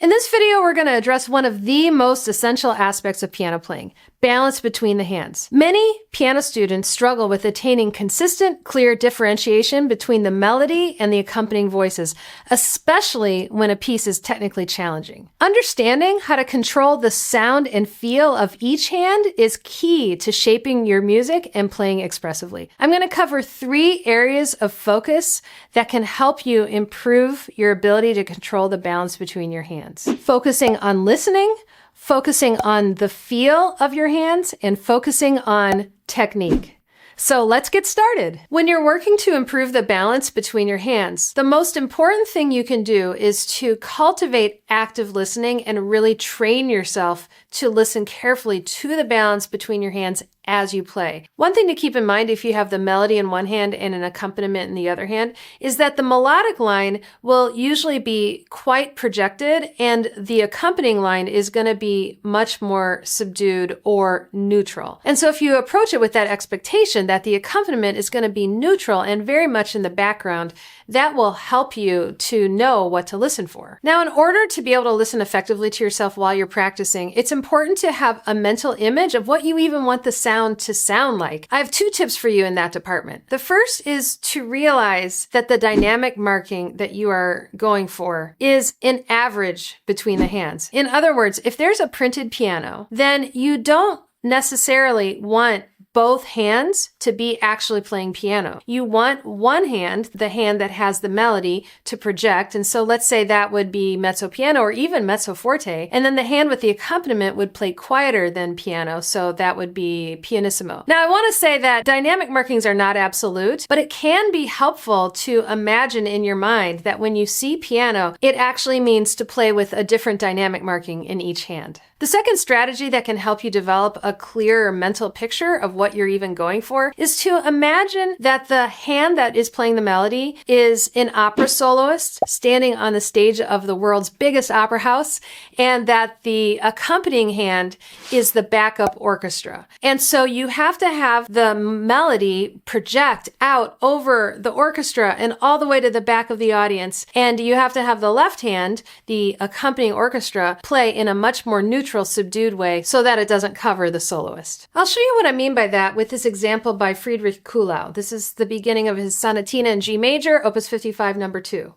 In this video, we're going to address one of the most essential aspects of piano playing, balance between the hands. Many piano students struggle with attaining consistent, clear differentiation between the melody and the accompanying voices, especially when a piece is technically challenging. Understanding how to control the sound and feel of each hand is key to shaping your music and playing expressively. I'm going to cover 3 areas of focus that can help you improve your ability to control the balance between your hands. Focusing on listening, focusing on the feel of your hands, and focusing on technique. So let's get started. When you're working to improve the balance between your hands, the most important thing you can do is to cultivate active listening and really train yourself to listen carefully to the balance between your hands as you play. One thing to keep in mind if you have the melody in one hand and an accompaniment in the other hand is that the melodic line will usually be quite projected and the accompanying line is going to be much more subdued or neutral. And so if you approach it with that expectation that the accompaniment is going to be neutral and very much in the background, that will help you to know what to listen for. Now, in order to be able to listen effectively to yourself while you're practicing, it's important to have a mental image of what you even want the sound to sound like. I have 2 tips for you in that department. The first is to realize that the dynamic marking that you are going for is an average between the hands. In other words, if there's a printed piano, then you don't necessarily want both hands to be actually playing piano. You want one hand, the hand that has the melody, to project. And so let's say that would be mezzo piano or even mezzo forte. And then the hand with the accompaniment would play quieter than piano. So that would be pianissimo. Now I want to say that dynamic markings are not absolute, but it can be helpful to imagine in your mind that when you see piano, it actually means to play with a different dynamic marking in each hand. The second strategy that can help you develop a clearer mental picture of what you're even going for is to imagine that the hand that is playing the melody is an opera soloist standing on the stage of the world's biggest opera house, and that the accompanying hand is the backup orchestra. And so you have to have the melody project out over the orchestra and all the way to the back of the audience. And you have to have the left hand, the accompanying orchestra, play in a much more neutral, subdued way so that it doesn't cover the soloist. I'll show you what I mean by that with this example by Friedrich Kuhlau. This is the beginning of his Sonatina in G major, Opus 55, number 2.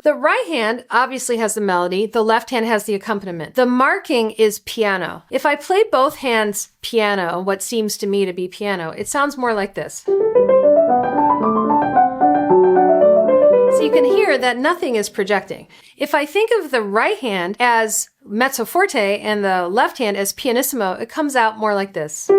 The right hand obviously has the melody, the left hand has the accompaniment. The marking is piano. If I play both hands piano, what seems to me to be piano, it sounds more like this. So you can hear that nothing is projecting. If I think of the right hand as mezzo forte and the left hand as pianissimo, it comes out more like this. So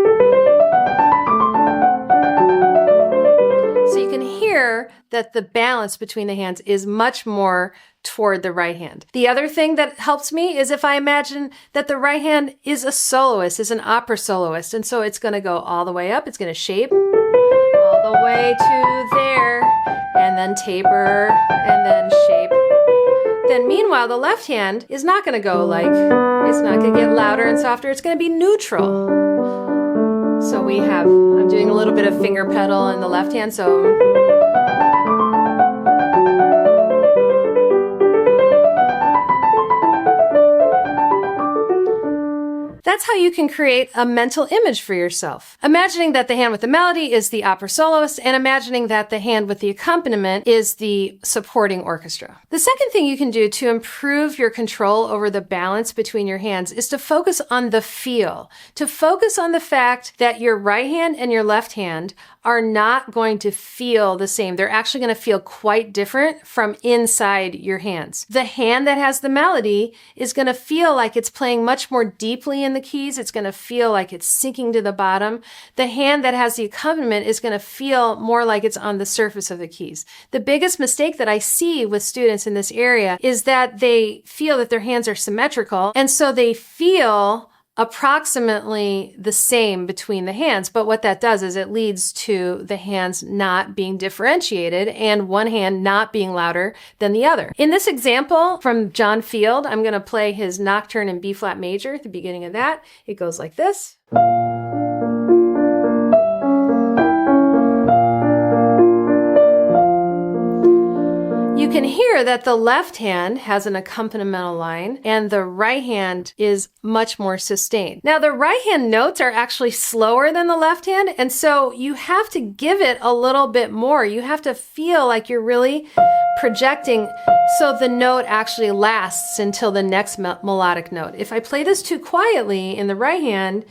you can hear that the balance between the hands is much more toward the right hand. The other thing that helps me is if I imagine that the right hand is a soloist, is an opera soloist, and so it's going to go all the way up, it's going to shape all the way to there, and then taper, and then shape. Then meanwhile, the left hand is not going to go like, it's not going to get louder and softer, it's going to be neutral. So we have, I'm doing a little bit of finger pedal in the left hand, so that's how you can create a mental image for yourself. Imagining that the hand with the melody is the opera soloist and imagining that the hand with the accompaniment is the supporting orchestra. The second thing you can do to improve your control over the balance between your hands is to focus on the feel, to focus on the fact that your right hand and your left hand are not going to feel the same. They're actually going to feel quite different from inside your hands. The hand that has the melody is going to feel like it's playing much more deeply in the keys. It's going to feel like it's sinking to the bottom. The hand that has the accompaniment is going to feel more like it's on the surface of the keys. The biggest mistake that I see with students in this area is that they feel that their hands are symmetrical, and so they feel approximately the same between the hands. But what that does is it leads to the hands not being differentiated and one hand not being louder than the other. In this example from John Field, I'm going to play his Nocturne in B flat major at the beginning of that. It goes like this. You can hear that the left hand has an accompanymental line and the right hand is much more sustained. Now the right hand notes are actually slower than the left hand, and so you have to give it a little bit more. You have to feel like you're really projecting so the note actually lasts until the next melodic note. If I play this too quietly in the right hand,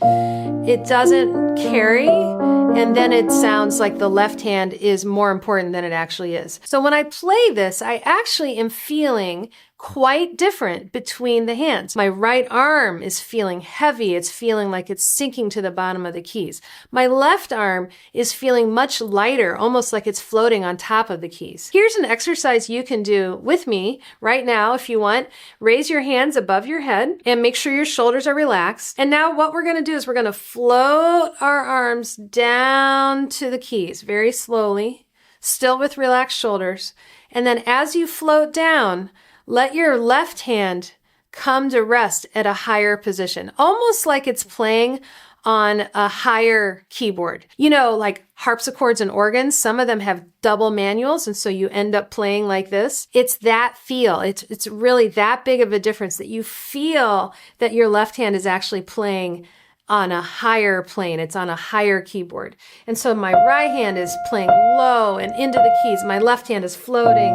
it doesn't carry, and then it sounds like the left hand is more important than it actually is. So when I play this, I actually am feeling quite different between the hands. My right arm is feeling heavy. It's feeling like it's sinking to the bottom of the keys. My left arm is feeling much lighter, almost like it's floating on top of the keys. Here's an exercise you can do with me right now if you want. Raise your hands above your head and make sure your shoulders are relaxed. And now what we're going to do is we're going to float our arms down to the keys very slowly, still with relaxed shoulders. And then as you float down, let your left hand come to rest at a higher position, almost like it's playing on a higher keyboard. You know, like harpsichords and organs, some of them have double manuals, and so you end up playing like this. It's that feel. It's really that big of a difference that you feel that your left hand is actually playing on a higher plane. It's on a higher keyboard. And so my right hand is playing low and into the keys. My left hand is floating.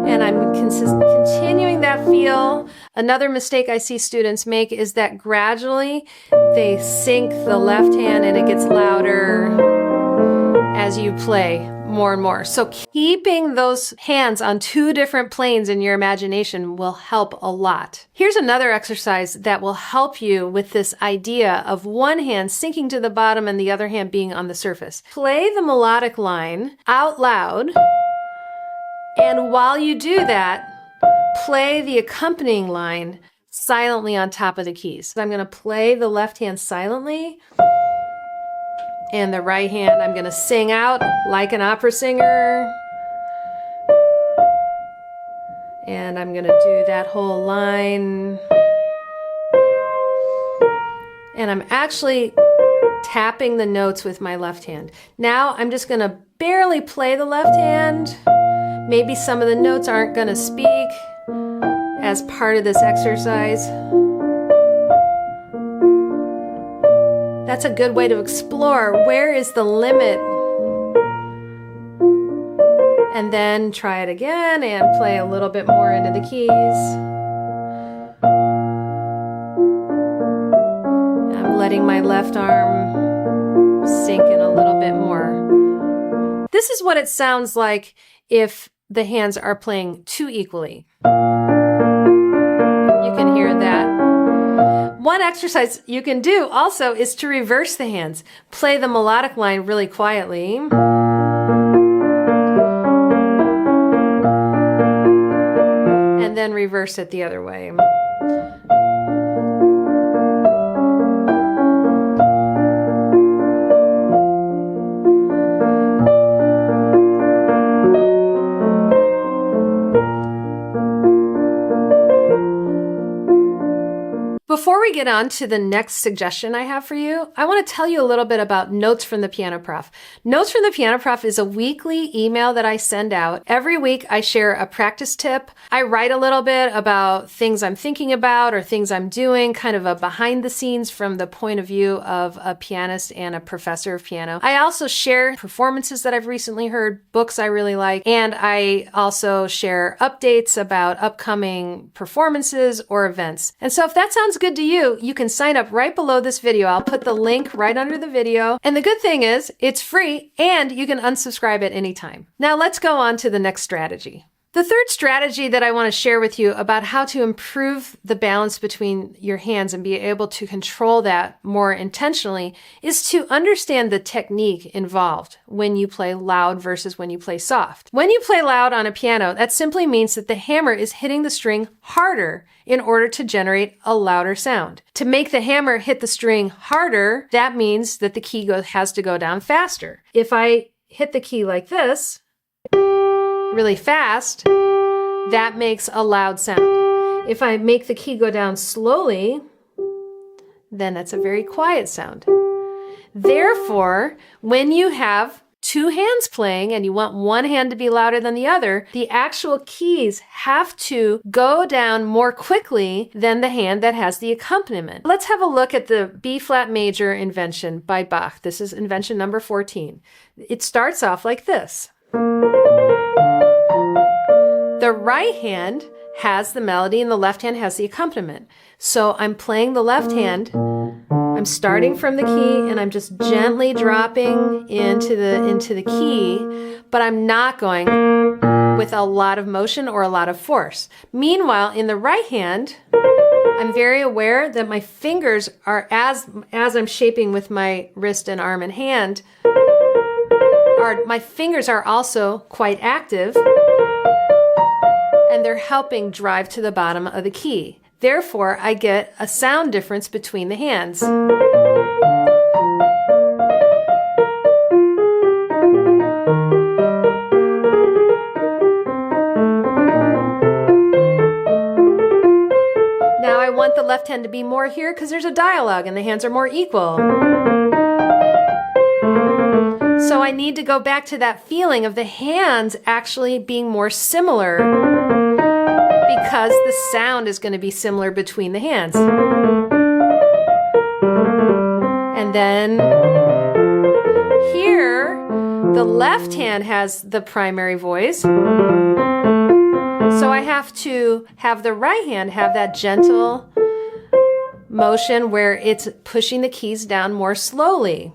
And I'm continuing that feel. Another mistake I see students make is that gradually they sync the left hand and it gets louder as you play more and more. So keeping those hands on two different planes in your imagination will help a lot. Here's another exercise that will help you with this idea of one hand sinking to the bottom and the other hand being on the surface. Play the melodic line out loud, and while you do that, play the accompanying line silently on top of the keys. So I'm going to play the left hand silently, and the right hand I'm going to sing out like an opera singer. And I'm going to do that whole line. And I'm actually tapping the notes with my left hand. Now I'm just going to barely play the left hand. Maybe some of the notes aren't going to speak as part of this exercise. That's a good way to explore where is the limit. And then try it again and play a little bit more into the keys. I'm letting my left arm sink in a little bit more. This is what it sounds like if the hands are playing too equally. You can hear that. One exercise you can do also is to reverse the hands. Play the melodic line really quietly. And then reverse it the other way. Before we get on to the next suggestion I have for you, I want to tell you a little bit about Notes from the Piano Prof. Notes from the Piano Prof is a weekly email that I send out. Every week I share a practice tip. I write a little bit about things I'm thinking about or things I'm doing, kind of a behind the scenes from the point of view of a pianist and a professor of piano. I also share performances that I've recently heard, books I really like, and I also share updates about upcoming performances or events. And so if that sounds good to you, you can sign up right below this video. I'll put the link right under the video. And the good thing is it's free and you can unsubscribe at any time. Now let's go on to the next strategy. The third strategy that I want to share with you about how to improve the balance between your hands and be able to control that more intentionally is to understand the technique involved when you play loud versus when you play soft. When you play loud on a piano, that simply means that the hammer is hitting the string harder in order to generate a louder sound. To make the hammer hit the string harder, that means that the key has to go down faster. If I hit the key like this, really fast, that makes a loud sound. If I make the key go down slowly, then that's a very quiet sound. Therefore, when you have two hands playing and you want one hand to be louder than the other, the actual keys have to go down more quickly than the hand that has the accompaniment. Let's have a look at the B flat major Invention by Bach. This is Invention number 14. It starts off like this. The right hand has the melody and the left hand has the accompaniment. So I'm playing the left hand, I'm starting from the key and I'm just gently dropping into the key, but I'm not going with a lot of motion or a lot of force. Meanwhile, in the right hand, I'm very aware that my fingers are, as I'm shaping with my wrist and arm and hand, my fingers are also quite active and they're helping drive to the bottom of the key. Therefore, I get a sound difference between the hands. Now I want the left hand to be more here because there's a dialogue and the hands are more equal. So I need to go back to that feeling of the hands actually being more similar because the sound is going to be similar between the hands. And then here, the left hand has the primary voice. So I have to have the right hand have that gentle motion where it's pushing the keys down more slowly.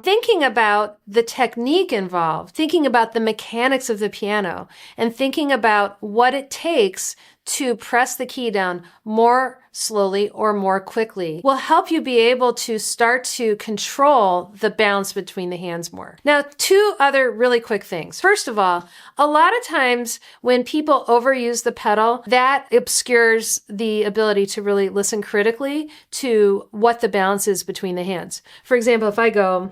Thinking about the technique involved, thinking about the mechanics of the piano, and thinking about what it takes to press the key down more slowly or more quickly will help you be able to start to control the balance between the hands more. Now, two other really quick things. First of all, a lot of times when people overuse the pedal, that obscures the ability to really listen critically to what the balance is between the hands. For example, if I go,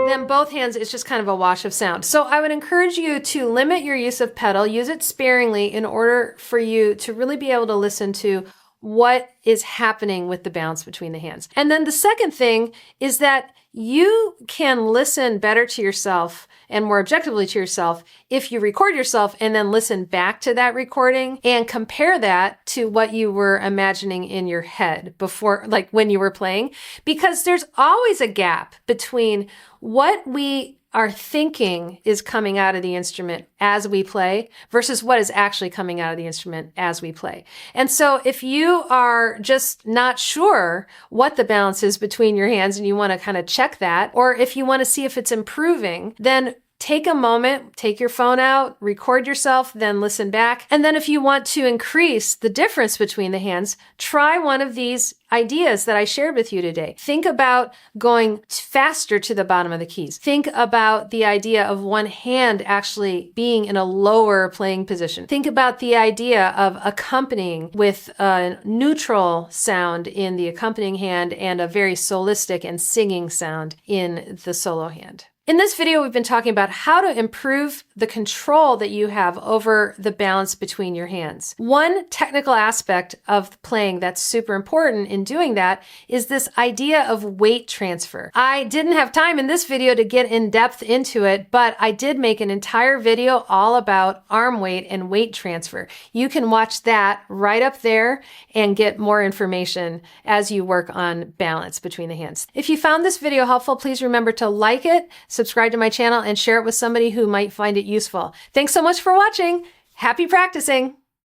then both hands, it's just kind of a wash of sound. So I would encourage you to limit your use of pedal, use it sparingly in order for you to really be able to listen to what is happening with the balance between the hands. And then the second thing is that you can listen better to yourself and more objectively to yourself if you record yourself and then listen back to that recording and compare that to what you were imagining in your head before, like when you were playing, because there's always a gap between what we are thinking is coming out of the instrument as we play versus what is actually coming out of the instrument as we play. And so if you are just not sure what the balance is between your hands and you want to kind of check that, or if you want to see if it's improving, then take a moment, take your phone out, record yourself, then listen back. And then if you want to increase the difference between the hands, try one of these ideas that I shared with you today. Think about going faster to the bottom of the keys. Think about the idea of one hand actually being in a lower playing position. Think about the idea of accompanying with a neutral sound in the accompanying hand and a very solistic and singing sound in the solo hand. In this video, we've been talking about how to improve the control that you have over the balance between your hands. One technical aspect of playing that's super important in doing that is this idea of weight transfer. I didn't have time in this video to get in depth into it, but I did make an entire video all about arm weight and weight transfer. You can watch that right up there and get more information as you work on balance between the hands. If you found this video helpful, please remember to like it, subscribe to my channel, and share it with somebody who might find it useful. Thanks so much for watching. Happy practicing.